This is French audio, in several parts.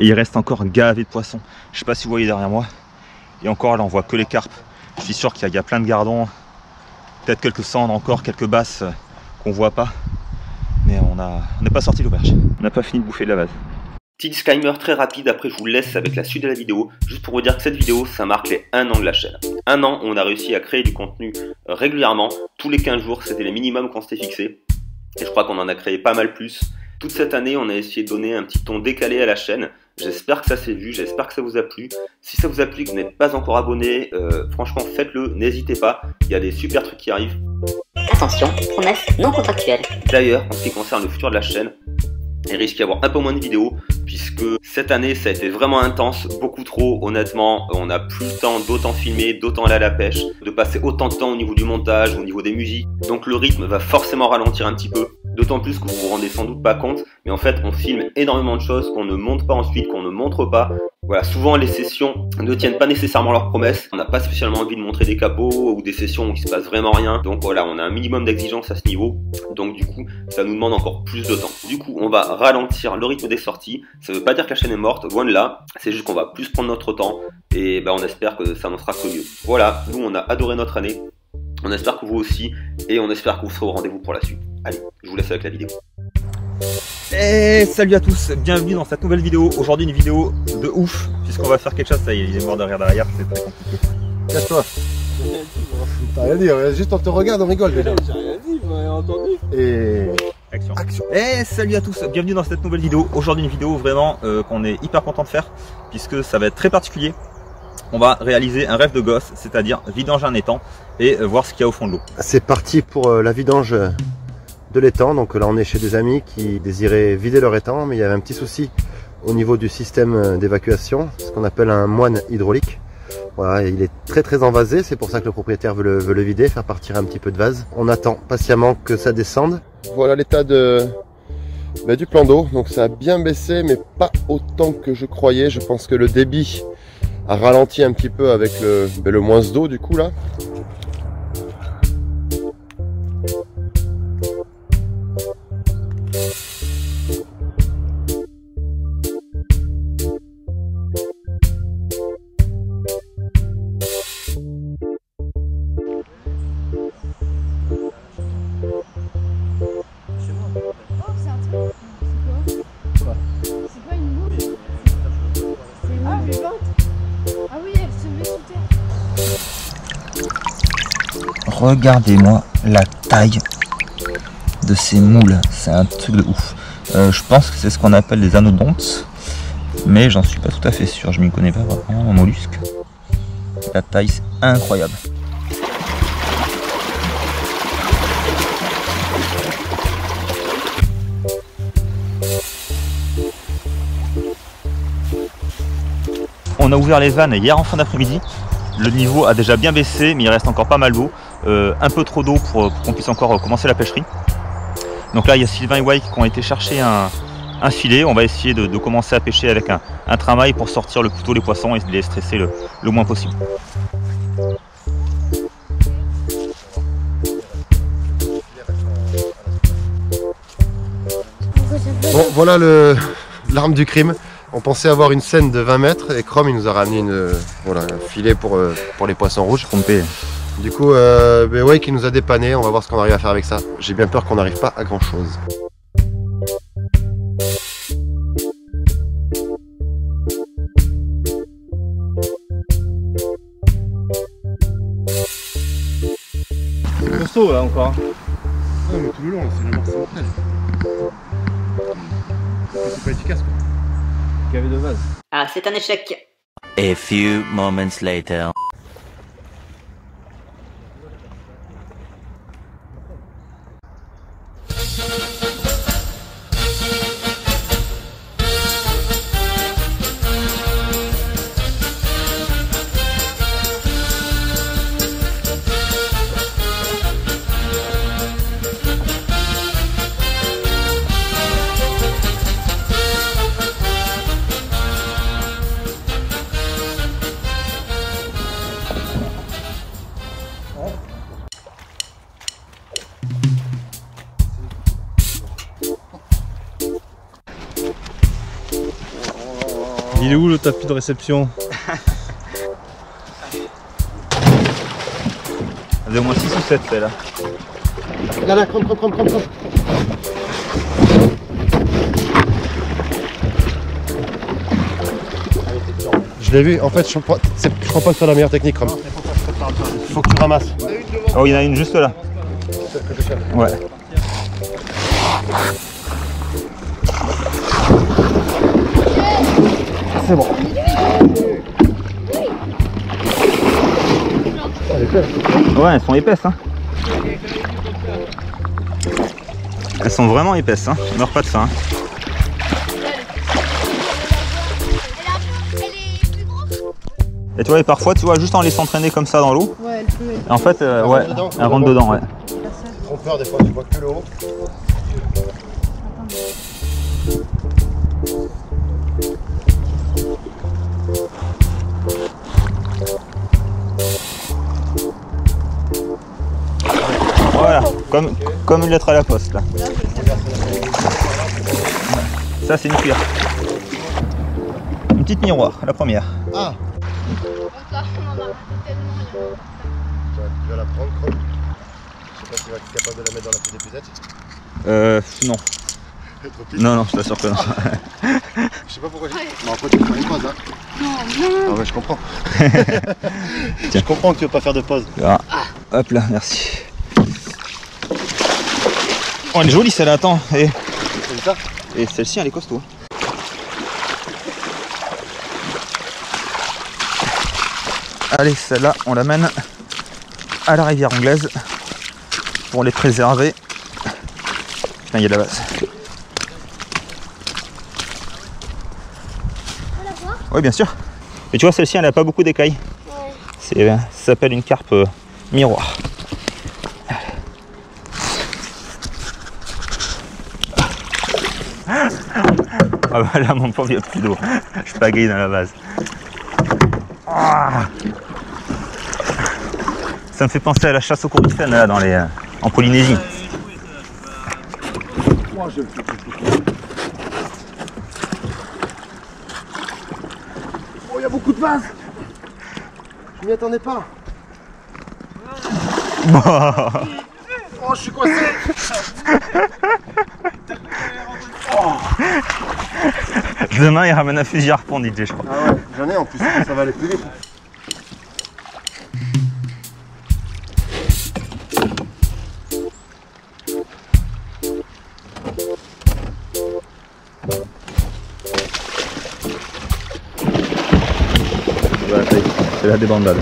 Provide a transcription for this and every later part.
Et il reste encore gavé de poissons. Je sais pas si vous voyez derrière moi. Et encore là on voit que les carpes. Je suis sûr qu'il y a plein de gardons. Peut-être quelques cendres encore, quelques basses qu'on voit pas. Mais on n'est pas sorti l'auberge. On n'a pas fini de bouffer de la vase. Petit disclaimer très rapide, après je vous laisse avec la suite de la vidéo. Juste pour vous dire que cette vidéo, ça marque les 1 an de la chaîne. 1 an, on a réussi à créer du contenu régulièrement. Tous les 15 jours, c'était les minimums qu'on s'était fixés. Et je crois qu'on en a créé pas mal plus. Toute cette année, on a essayé de donner un petit ton décalé à la chaîne. J'espère que ça s'est vu, j'espère que ça vous a plu. Si ça vous a plu et que vous n'êtes pas encore abonné, franchement faites-le, n'hésitez pas. Il y a des super trucs qui arrivent. Attention, promesse non contractuelle. D'ailleurs, en ce qui concerne le futur de la chaîne, il risque d'y avoir un peu moins de vidéos puisque cette année ça a été vraiment intense, beaucoup trop honnêtement, on n'a plus le temps d'autant filmer, d'autant aller à la pêche, de passer autant de temps au niveau du montage, au niveau des musiques, donc le rythme va forcément ralentir un petit peu, d'autant plus que vous vous rendez sans doute pas compte, mais en fait on filme énormément de choses qu'on ne monte pas ensuite, qu'on ne montre pas. Voilà, souvent les sessions ne tiennent pas nécessairement leurs promesses, on n'a pas spécialement envie de montrer des capots ou des sessions où il se passe vraiment rien, donc voilà, on a un minimum d'exigence à ce niveau, donc du coup ça nous demande encore plus de temps. Du coup on va ralentir le rythme des sorties, ça veut pas dire que la chaîne est morte, loin de là, c'est juste qu'on va plus prendre notre temps et on espère que ça n'en sera que mieux. Voilà, nous on a adoré notre année, on espère que vous aussi et on espère que vous serez au rendez-vous pour la suite. Allez, je vous laisse avec la vidéo. Et salut à tous, bienvenue dans cette nouvelle vidéo. Aujourd'hui une vidéo de ouf, puisqu'on va faire quelque chose, ça y est, il est mort de rire derrière, c'est très compliqué. Casse-toi. T'as rien dit, juste on te regarde, on rigole déjà. J'ai rien dit, vous m'avez entendu. Et... Action. Et salut à tous, bienvenue dans cette nouvelle vidéo. Aujourd'hui une vidéo vraiment qu'on est hyper content de faire, puisque ça va être très particulier. On va réaliser un rêve de gosse, c'est-à-dire vidanger un étang et voir ce qu'il y a au fond de l'eau. C'est parti pour la vidange de l'étang. Donc là on est chez des amis qui désiraient vider leur étang, mais il y avait un petit souci au niveau du système d'évacuation, ce qu'on appelle un moine hydraulique. Voilà, il est très envasé, c'est pour ça que le propriétaire veut le vider, faire partir un petit peu de vase. On attend patiemment que ça descende. Voilà l'état du plan d'eau, donc ça a bien baissé mais pas autant que je croyais. Je pense que le débit a ralenti un petit peu avec le moins d'eau du coup là. Regardez-moi la taille de ces moules, c'est un truc de ouf. Je pense que c'est ce qu'on appelle des anodontes, mais j'en suis pas tout à fait sûr, je m'y connais pas vraiment en mollusques. La taille c'est incroyable. On a ouvert les vannes hier en fin d'après-midi. Le niveau a déjà bien baissé, mais il reste encore pas mal d'eau. Un peu trop d'eau pour qu'on puisse encore commencer la pêcherie. Donc là, il y a Sylvain et Wake qui ont été chercher un filet. On va essayer de commencer à pêcher avec un tramail pour sortir le plus tôt les poissons et les stresser le moins possible. Bon, voilà l'arme du crime. On pensait avoir une scène de 20 mètres et Chrome il nous a ramené un filet pour les poissons rouges. Trompé. Du coup, Wake il nous a dépanné, on va voir ce qu'on arrive à faire avec ça. J'ai bien peur qu'on n'arrive pas à grand chose. Costaud là encore. Non mais tout le long, c'est la mort mortelle. C'est pas efficace quoi. Gavé de vase. Ah, c'est un échec. A few moments later. Il est où le tapis de réception? Elle est au moins 6 ou 7 celle-là. Là, crome. Je l'ai vu, en fait, je crois pas que c'est la meilleure technique, Chrome. Il faut que tu ramasses. Oh, il y en a une juste là. Ouais. C'est bon. Ouais, elles sont épaisses, hein. Elles sont vraiment épaisses, hein. Je meurs pas de ça, hein. Et tu vois, et parfois, tu vois, juste en les laissant traîner comme ça dans l'eau, Ouais, elle peut. en fait, ouais, elle rentre dedans, ouais. Trompeur, des fois, tu vois que le haut. Voilà, comme une lettre à la poste, là. Ça, c'est une cuir. Une petite miroir, la première. Ah. Tu vas la prendre, Chrome. Je sais pas si tu vas être capable de la mettre dans la petite épuisette. Non. Non, je t'assure que non. Je sais pas pourquoi j'ai... Non, après tu veux faire une pause, hein. Non. Ah ouais, je comprends. Je comprends que tu veux pas faire de pause. Ah. Hop là, merci. Oh, elle est jolie celle-là, attends. Et celle-ci, elle est costaud. Allez, celle-là, on l'amène à la rivière anglaise pour les préserver. Putain, il y a de la base. Oui, bien sûr. Mais tu vois, celle-ci, elle n'a pas beaucoup d'écailles. Ouais. Ça s'appelle une carpe miroir. Ah bah là, mon pauvre, il n'y a plus d'eau. Je pagaille dans la base. Ah, ça me fait penser à la chasse au courtifène là, en Polynésie. Oh, il y a beaucoup de vases. Je m'y attendais pas. Oh, je suis coincé. Demain, il ramène un fusil à harpon, DJ, je crois. Ah ouais, j'en ai en plus, ça va aller plus vite. Voilà, c'est la débandade.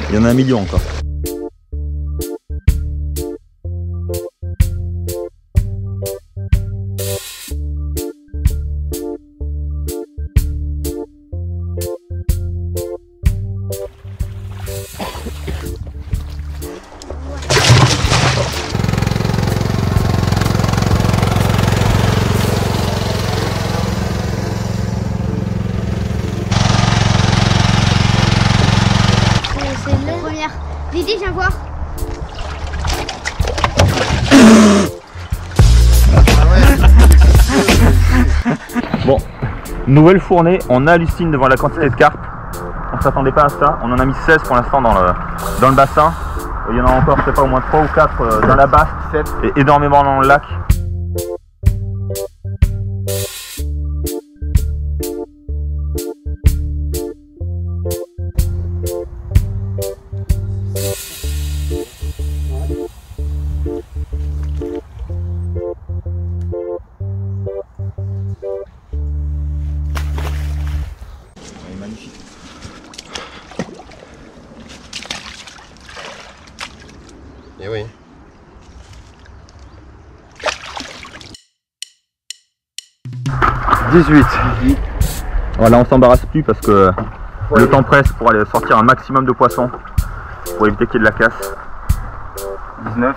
Il y en a 1 million encore. Lydie, viens voir. Bon, nouvelle fournée, on hallucine devant la quantité de carpes. On s'attendait pas à ça, on en a mis 16 pour l'instant dans le bassin. Il y en a encore, je sais pas, au moins 3 ou 4 dans la basse, 7 et énormément dans le lac. Magnifique. Et oui. Voilà, on s'embarrasse plus parce que le temps presse pour aller sortir un maximum de poissons pour éviter qu'il y ait de la casse. 19.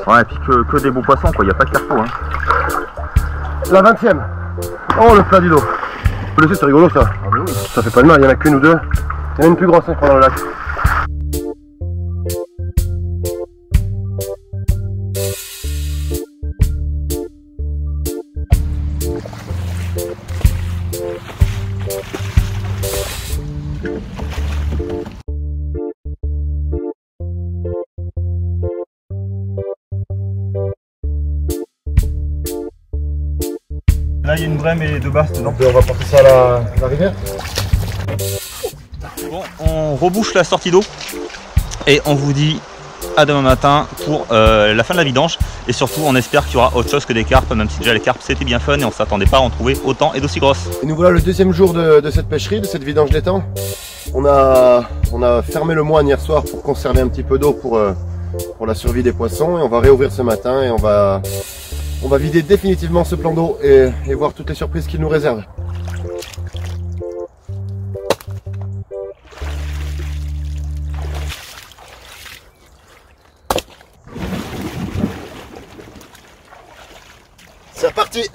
Ouais, et puis que des beaux poissons, quoi, il n'y a pas de carpeau. Hein. La 20e. Oh, le plat du lot. Vous le laisser, c'est rigolo ça. Ah oui. Ça fait pas de mal, il y en a qu'une ou deux. Il y en a une plus grosse, je crois, dans le lac. Là, il y a une brème et 2 basses dedans. On va porter ça à la rivière. Bon, on rebouche la sortie d'eau et on vous dit à demain matin pour la fin de la vidange. Et surtout, on espère qu'il y aura autre chose que des carpes, même si déjà les carpes c'était bien fun et on s'attendait pas à en trouver autant et d'aussi grosses. Et nous voilà le deuxième jour de cette pêcherie, de cette vidange d'étang. On a fermé le moine hier soir pour conserver un petit peu d'eau pour la survie des poissons. Et on va réouvrir ce matin et on va vider définitivement ce plan d'eau et voir toutes les surprises qu'il nous réserve. C'est reparti!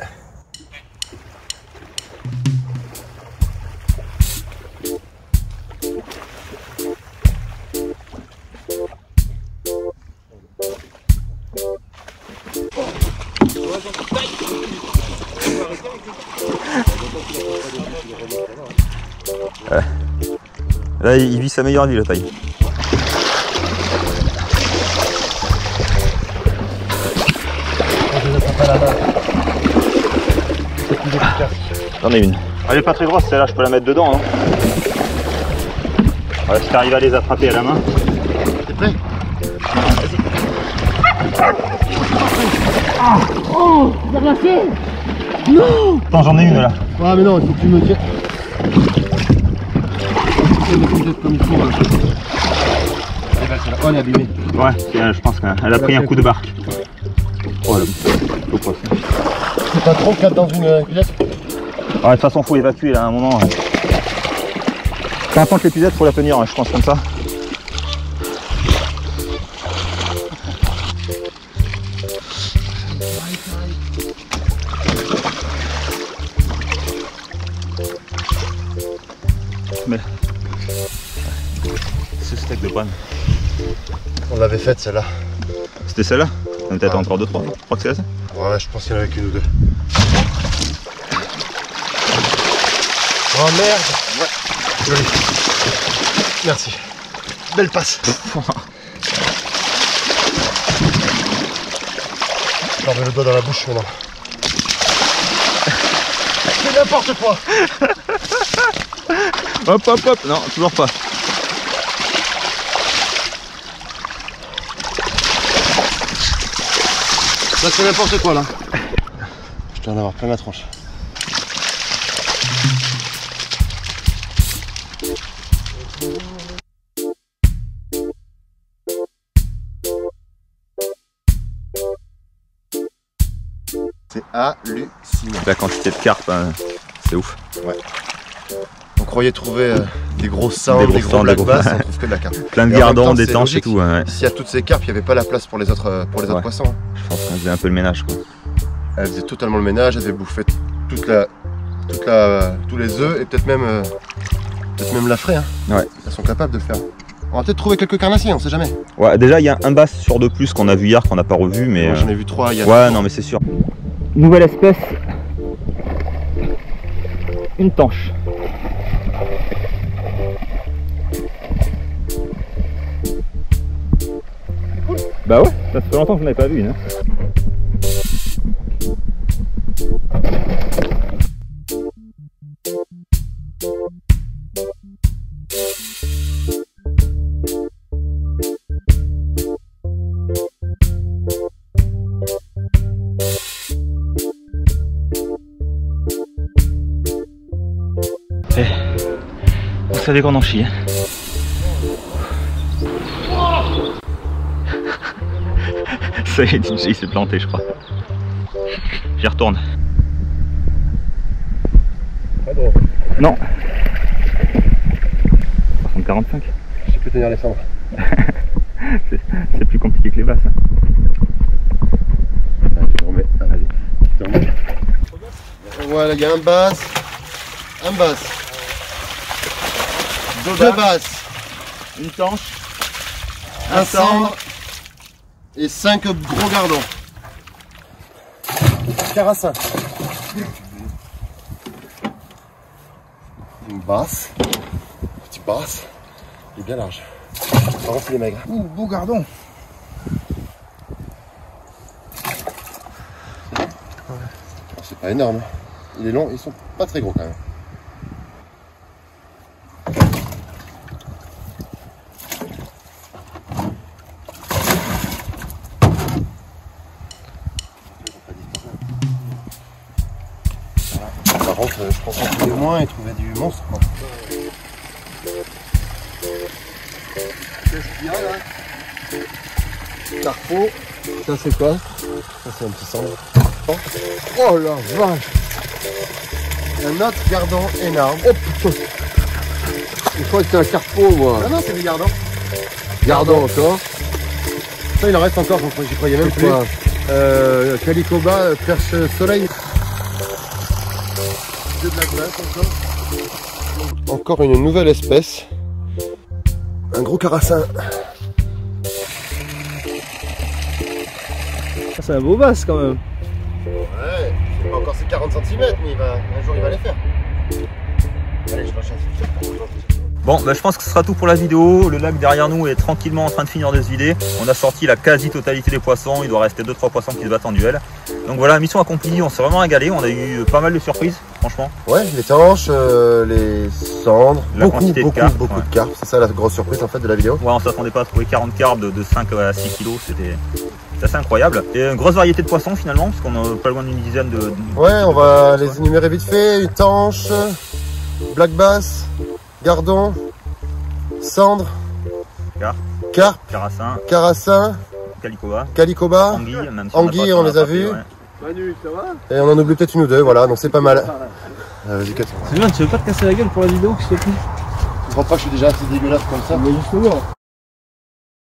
Là, il vit sa meilleure vie, la taille. J'en ai une. Elle est pas très grosse, celle-là, je peux la mettre dedans. Hein. Ouais, si t'arrives à les attraper à la main. T'es prêt? Oh, t'as passé? Non! Attends, j'en ai une là. Ouais, mais non, il faut que tu me tiennes. Comme il faut. Oh, elle est abîmée. Ouais, je pense qu'elle a pris un coup de barque. Oh, le poisson. C'est pas trop 4 dans une épuisette? Ouais, de toute façon, faut évacuer là à un moment. Ouais. Peu importe l'épuisette, faut la tenir, je pense comme ça. Mais ce steak de panne. On l'avait faite celle-là. C'était celle-là? Il y en a peut-être encore 2-3. Je crois que c'est ça. Ouais, je pense qu'il y en avait qu'une ou deux. Oh merde! Ouais. Joli. Merci. Belle passe. Je remets le doigt dans la bouche maintenant. C'est n'importe quoi! Hop hop hop, non, toujours pas. Là c'est n'importe quoi là. Je dois en avoir plein la tronche. C'est hallucinant. La quantité de carpes, hein, c'est ouf. Ouais. On croyait trouver des grosses sandes, des gros black bass, on trouve que de la carpe. Plein de gardons, des tanches et tout. Ouais. S'il y a toutes ces carpes, il n'y avait pas la place pour les autres poissons. Hein. Je pense qu'on faisait un peu le ménage, quoi. Elle faisait totalement le ménage, elle avait bouffé tous les œufs et peut-être même la fraie. Hein. Ouais. Elles sont capables de le faire. On va peut-être trouver quelques carnassiers, on sait jamais. Ouais, déjà il y a un bass sur 2 plus qu'on a vu hier, qu'on n'a pas revu, mais. Moi, j'en ai vu 3 il y a. Ouais, non, mais c'est sûr. Nouvelle espèce. Une tanche. Bah ouais, ça fait longtemps que je n'avais pas vu. Hein. Vous savez qu'on en chie. Hein. Ça y est, DJ il s'est planté, je crois. J'y retourne. Pas drôle. Non. 45. Je sais plus tenir les cendres. C'est plus compliqué que les basses. Hein. Allez, je remets. Vas-y. Voilà, il y a un bass, deux basses, Une tanche. un cendre et 5 gros gardons. Carassin. Une basse, petit basse, il est bien large. Par contre, il est maigre. Ouh, beau gardon. C'est pas énorme. il est long, ils sont pas très gros quand même. Par contre, je pense en trouver moins et trouver du monstre, quoi. Qu'est-ce qu'il y a là? Carrefour. Ça c'est quoi? Ça c'est un petit cendre. Oh la vache! Un autre gardon énorme. Oh putain! Je crois que c'est un carrefour moi. Ah non, c'est des gardons. Gardons encore. Ça il en reste encore, j'y croyais même C'est plus. quoi? Calicoba, perche soleil. De la glace encore. Encore une nouvelle espèce. Un gros carassin. C'est un beau basse quand même. Ouais, c'est pas encore ses 40 cm, mais un jour il va les faire. Allez, je l'enchaîne. Bon, bah, je pense que ce sera tout pour la vidéo. Le lac derrière nous est tranquillement en train de finir de se vider. On a sorti la quasi-totalité des poissons. Il doit rester 2-3 poissons qui se battent en duel. Donc voilà, mission accomplie. On s'est vraiment régalé. On a eu pas mal de surprises, franchement. Ouais, les tanches, les cendres, La quantité de carpes, beaucoup ouais. de carpes. C'est ça la grosse surprise en fait de la vidéo. Ouais, on s'attendait pas à trouver 40 carpes de 5 à 6 kilos. C'était assez incroyable. Et une grosse variété de poissons finalement, parce qu'on a pas loin d'une dizaine de... Ouais, on va les énumérer vite fait. Une tanche, black bass, gardon, cendre, carpe, Carassin, carassin, calicoba, calicoba, anguille, même si anguille, on les a vus. Ouais. Manu, ça va? Et on en oublie peut-être une ou deux, voilà, donc c'est pas mal. Vas-y, casse. Sylvain, tu veux pas te casser la gueule pour la vidéo, s'il te plaît? Je crois pas que je suis déjà assez dégueulasse comme ça. Mais justement.